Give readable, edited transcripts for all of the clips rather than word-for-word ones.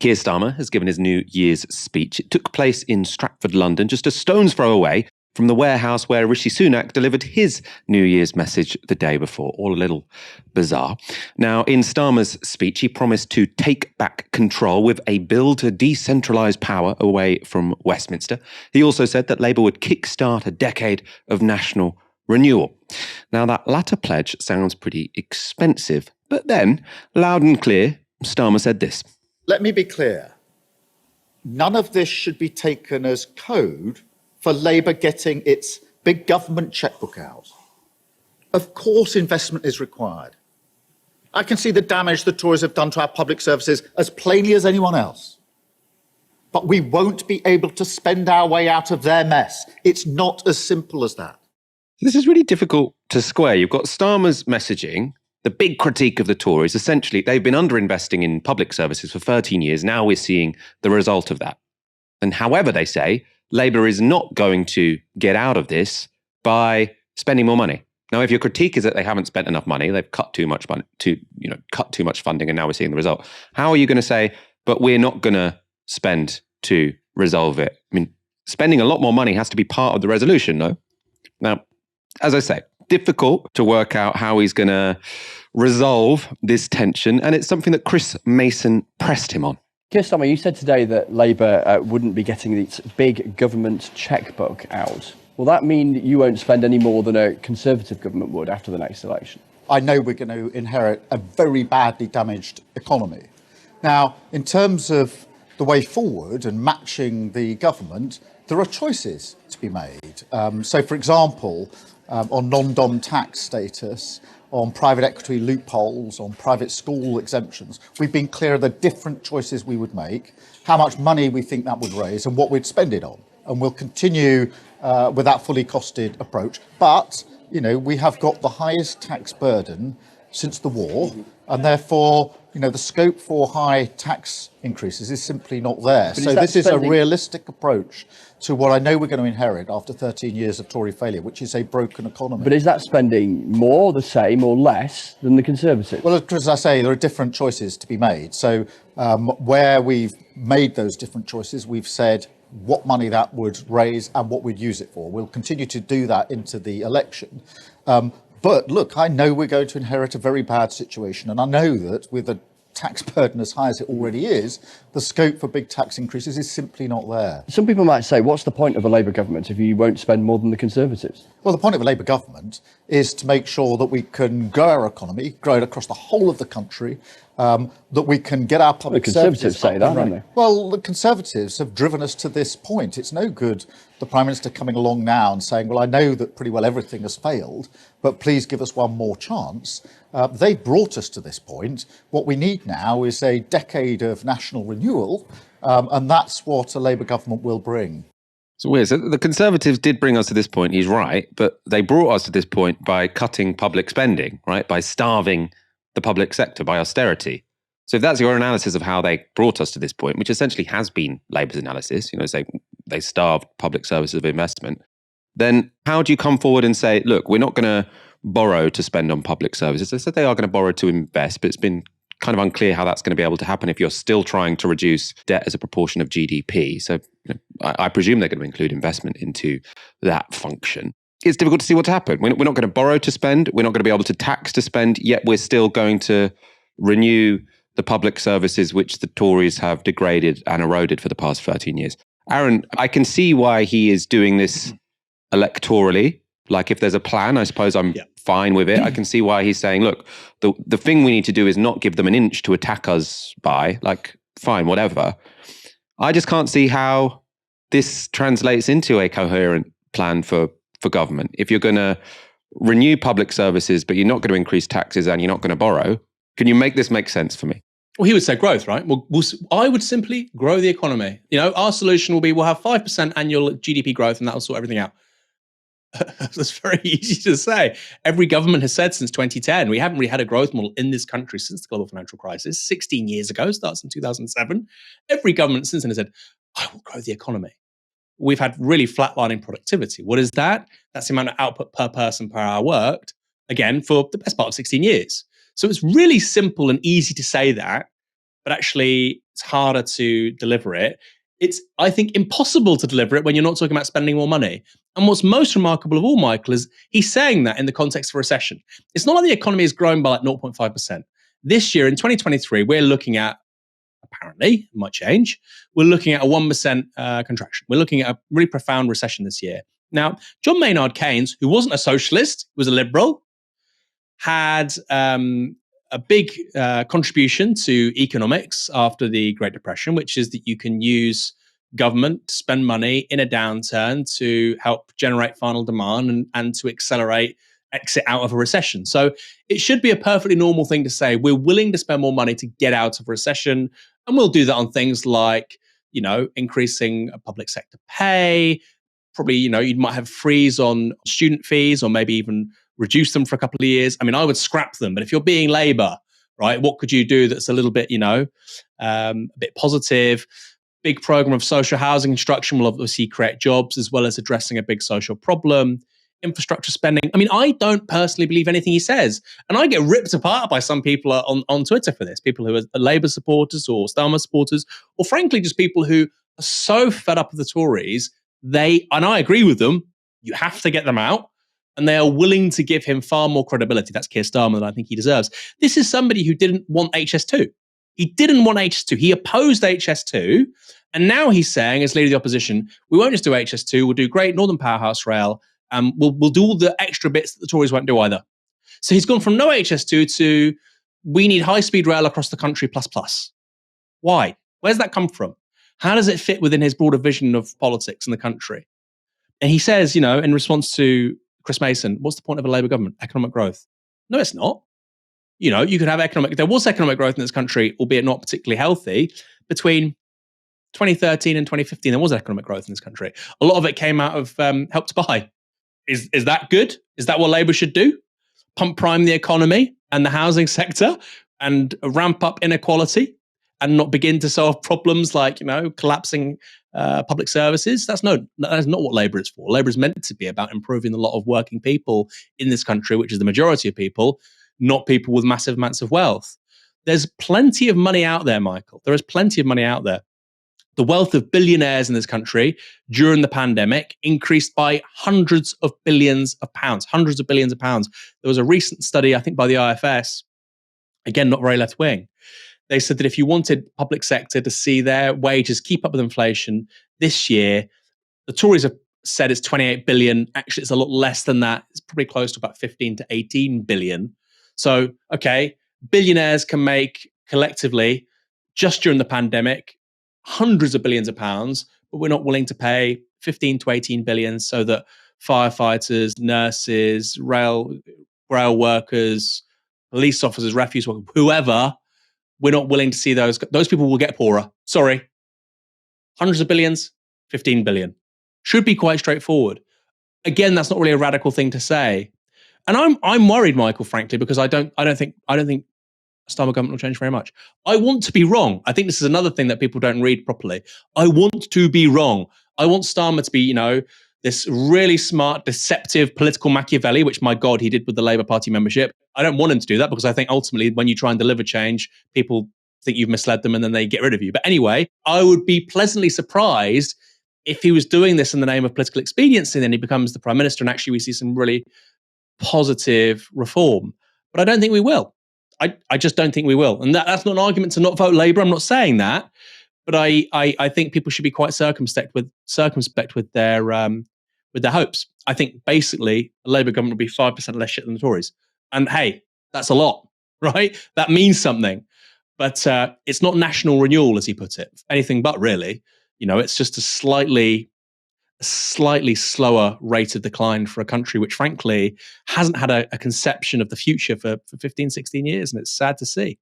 Keir Starmer has given his New Year's speech. It took place in Stratford, London, just a stone's throw away from the warehouse where Rishi Sunak delivered his New Year's message the day before. All a little bizarre. Now, in Starmer's speech, he promised to take back control with a bill to decentralise power away from Westminster. He also said that Labour would kickstart a decade of national renewal. Now, that latter pledge sounds pretty expensive, but then, loud and clear, Starmer said this. Let me be clear. None of this should be taken as code for Labour getting its big government chequebook out. Of course, investment is required. I can see the damage the Tories have done to our public services as plainly as anyone else. But we won't be able to spend our way out of their mess. It's not as simple as that. This is really difficult to square. You've got Starmer's messaging, the big critique of the Tories. Essentially, they've been underinvesting in public services for 13 years. Now we're seeing the result of that. And however, they say, Labour is not going to get out of this by spending more money. Now, if your critique is that they haven't spent enough money, they've cut too much money, cut too much funding, and now we're seeing the result. How are you going to say, but we're not going to spend to resolve it? I mean, spending a lot more money has to be part of the resolution, no? Now, as I say, difficult to work out how he's going to resolve this tension, and it's something that Chris Mason pressed him on. Keir Starmer, you said today that Labour wouldn't be getting its big government chequebook out. Will that mean that you won't spend any more than a Conservative government would after the next election? I know we're going to inherit a very badly damaged economy. Now, in terms of the way forward and matching the government, there are choices to be made. So, for example, on non-dom tax status, on private equity loopholes, on private school exemptions, we've been clear of the different choices we would make, how much money we think that would raise and what we'd spend it on. And we'll continue with that fully costed approach. But, we have got the highest tax burden since the war, and therefore, the scope for high tax increases is simply not there. So this is a realistic approach to what I know we're going to inherit after 13 years of Tory failure, which is a broken economy. But is that spending more, the same, or less than the Conservatives? Well, as I say, there are different choices to be made. So where we've made those different choices, we've said what money that would raise and what we'd use it for. We'll continue to do that into the election. But look, I know we're going to inherit a very bad situation. And I know that with a tax burden as high as it already is, the scope for big tax increases is simply not there. Some people might say, what's the point of a Labour government if you won't spend more than the Conservatives? Well, the point of a Labour government is to make sure that we can grow our economy, grow it across the whole of the country, that we can get our public services. The Conservatives say that, don't they? Well, the Conservatives have driven us to this point. It's no good the Prime Minister coming along now and saying, well, I know that pretty well everything has failed, but please give us one more chance. They brought us to this point. What we need now is a decade of national renewal, and that's what a Labour government will bring. It's weird. So the Conservatives did bring us to this point, he's right, but they brought us to this point by cutting public spending, right? By starving the public sector, by austerity. So if that's your analysis of how they brought us to this point, which essentially has been Labour's analysis, say they starved public services of investment, then how do you come forward and say, look, we're not going to borrow to spend on public services? They said they are going to borrow to invest, but it's been kind of unclear how that's going to be able to happen if you're still trying to reduce debt as a proportion of GDP. So I presume they're going to include investment into that function. It's difficult to see what's happened. We're not going to borrow to spend. We're not going to be able to tax to spend, yet we're still going to renew the public services which the Tories have degraded and eroded for the past 13 years. Aaron, I can see why he is doing this electorally. Like if there's a plan, I suppose I'm fine with it. I can see why he's saying, look, the thing we need to do is not give them an inch to attack us by, like, fine, whatever. I just can't see how this translates into a coherent plan for government. If you're going to renew public services, but you're not going to increase taxes and you're not going to borrow, can you make this make sense for me? Well, he would say growth, right? Well, I would simply grow the economy. Our solution will be we'll have 5% annual GDP growth and that will sort everything out. That's very easy to say. Every government has said since 2010, we haven't really had a growth model in this country since the global financial crisis, 16 years ago, starts in 2007. Every government since then has said, I will grow the economy. We've had really flatlining productivity. What is that? That's the amount of output per person per hour worked, again, for the best part of 16 years. So it's really simple and easy to say that. but actually it's harder to deliver it. It's, I think, impossible to deliver it when you're not talking about spending more money. And what's most remarkable of all, Michael, is he's saying that in the context of a recession. It's not like the economy is growing by like 0.5%. This year, in 2023, we're looking at, apparently, it might change, we're looking at a 1% contraction. We're looking at a really profound recession this year. Now, John Maynard Keynes, who wasn't a socialist, was a liberal, had a big contribution to economics after the Great Depression, which is that you can use government to spend money in a downturn to help generate final demand and to accelerate exit out of a recession. So it should be a perfectly normal thing to say, we're willing to spend more money to get out of a recession. And we'll do that on things like, increasing public sector pay. Probably, you might have freeze on student fees or maybe even reduce them for a couple of years. I mean, I would scrap them, but if you're being Labour, right, what could you do that's a little bit, a bit positive? Big program of social housing construction will obviously create jobs as well as addressing a big social problem. Infrastructure spending. I mean, I don't personally believe anything he says. And I get ripped apart by some people on Twitter for this. People who are Labour supporters or Starmer supporters, or frankly, just people who are so fed up with the Tories, and I agree with them, you have to get them out. And they are willing to give him far more credibility. That's Keir Starmer than I think he deserves. This is somebody who didn't want HS2. He didn't want HS2. He opposed HS2. And now he's saying, as leader of the opposition, we won't just do HS2, we'll do Great Northern Powerhouse Rail, and we'll do all the extra bits that the Tories won't do either. So he's gone from no HS2 to we need high-speed rail across the country plus. Why? Where's that come from? How does it fit within his broader vision of politics in the country? And he says, in response to Chris Mason, what's the point of a Labour government? Economic growth. No, it's not. You could have there was economic growth in this country, albeit not particularly healthy, between 2013 and 2015. There was economic growth in this country. A lot of it came out of Help to Buy. Is that good? Is that what Labour should do? Pump prime the economy and the housing sector and ramp up inequality and not begin to solve problems like, collapsing public services? That is not what Labour is for. Labour is meant to be about improving the lot of working people in this country, which is the majority of people, not people with massive amounts of wealth. There's plenty of money out there, Michael. There is plenty of money out there. The wealth of billionaires in this country during the pandemic increased by hundreds of billions of pounds. There was a recent study, I think, by the IFS, again, not very left wing. They said that if you wanted public sector to see their wages keep up with inflation this year, the Tories have said it's 28 billion. Actually, it's a lot less than that. It's probably close to about 15 to 18 billion. So, okay, billionaires can make collectively, just during the pandemic, hundreds of billions of pounds, but we're not willing to pay 15 to 18 billion so that firefighters, nurses, rail workers, police officers, refuse workers, whoever, we're not willing to see those people will get poorer. Sorry. Hundreds of billions, 15 billion. Should be quite straightforward. Again, that's not really a radical thing to say. And I'm worried, Michael, frankly, because I don't think Starmer government will change very much. I want to be wrong. I think this is another thing that people don't read properly. I want to be wrong. I want Starmer to be, this really smart, deceptive political Machiavelli, which, my God, he did with the Labour Party membership. I don't want him to do that because I think ultimately when you try and deliver change, people think you've misled them and then they get rid of you. But anyway, I would be pleasantly surprised if he was doing this in the name of political expediency, and then he becomes the Prime Minister and actually we see some really positive reform. But I don't think we will. I just don't think we will. And that's not an argument to not vote Labour. I'm not saying that. But I think people should be quite circumspect with their hopes. I think basically a Labour government will be 5% less shit than the Tories. And hey, that's a lot, right? That means something. But it's not national renewal, as he put it. Anything but, really. It's just a slightly slower rate of decline for a country which, frankly, hasn't had a conception of the future for 15, 16 years. And it's sad to see.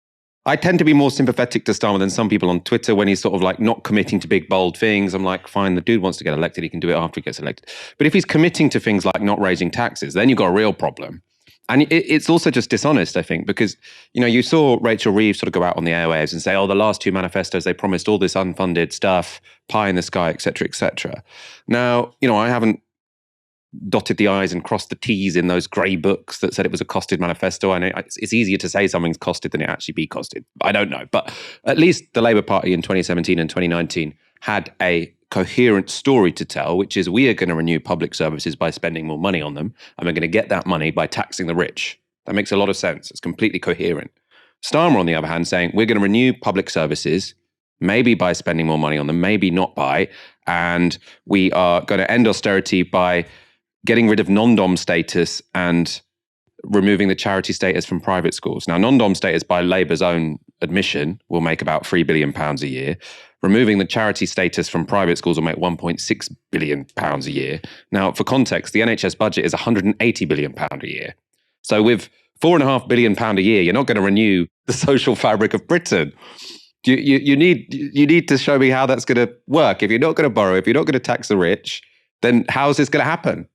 I tend to be more sympathetic to Starmer than some people on Twitter when he's sort of like not committing to big, bold things. I'm like, fine, the dude wants to get elected. He can do it after he gets elected. But if he's committing to things like not raising taxes, then you've got a real problem. And it's also just dishonest, I think, because, you saw Rachel Reeves sort of go out on the airwaves and say, the last two manifestos, they promised all this unfunded stuff, pie in the sky, et cetera, et cetera. Now, I haven't dotted the I's and crossed the T's in those grey books that said it was a costed manifesto. I know it's easier to say something's costed than it actually be costed. I don't know. But at least the Labour Party in 2017 and 2019 had a coherent story to tell, which is we are going to renew public services by spending more money on them, and we're going to get that money by taxing the rich. That makes a lot of sense. It's completely coherent. Starmer, on the other hand, saying we're going to renew public services, maybe by spending more money on them, maybe not by, and we are going to end austerity by getting rid of non-dom status and removing the charity status from private schools. Now, non-dom status, by Labour's own admission, will make about £3 billion a year. Removing the charity status from private schools will make £1.6 billion a year. Now, for context, the NHS budget is £180 billion a year. So with £4.5 billion a year, you're not going to renew the social fabric of Britain. You need to show me how that's going to work. If you're not going to borrow, if you're not going to tax the rich, then how is this going to happen?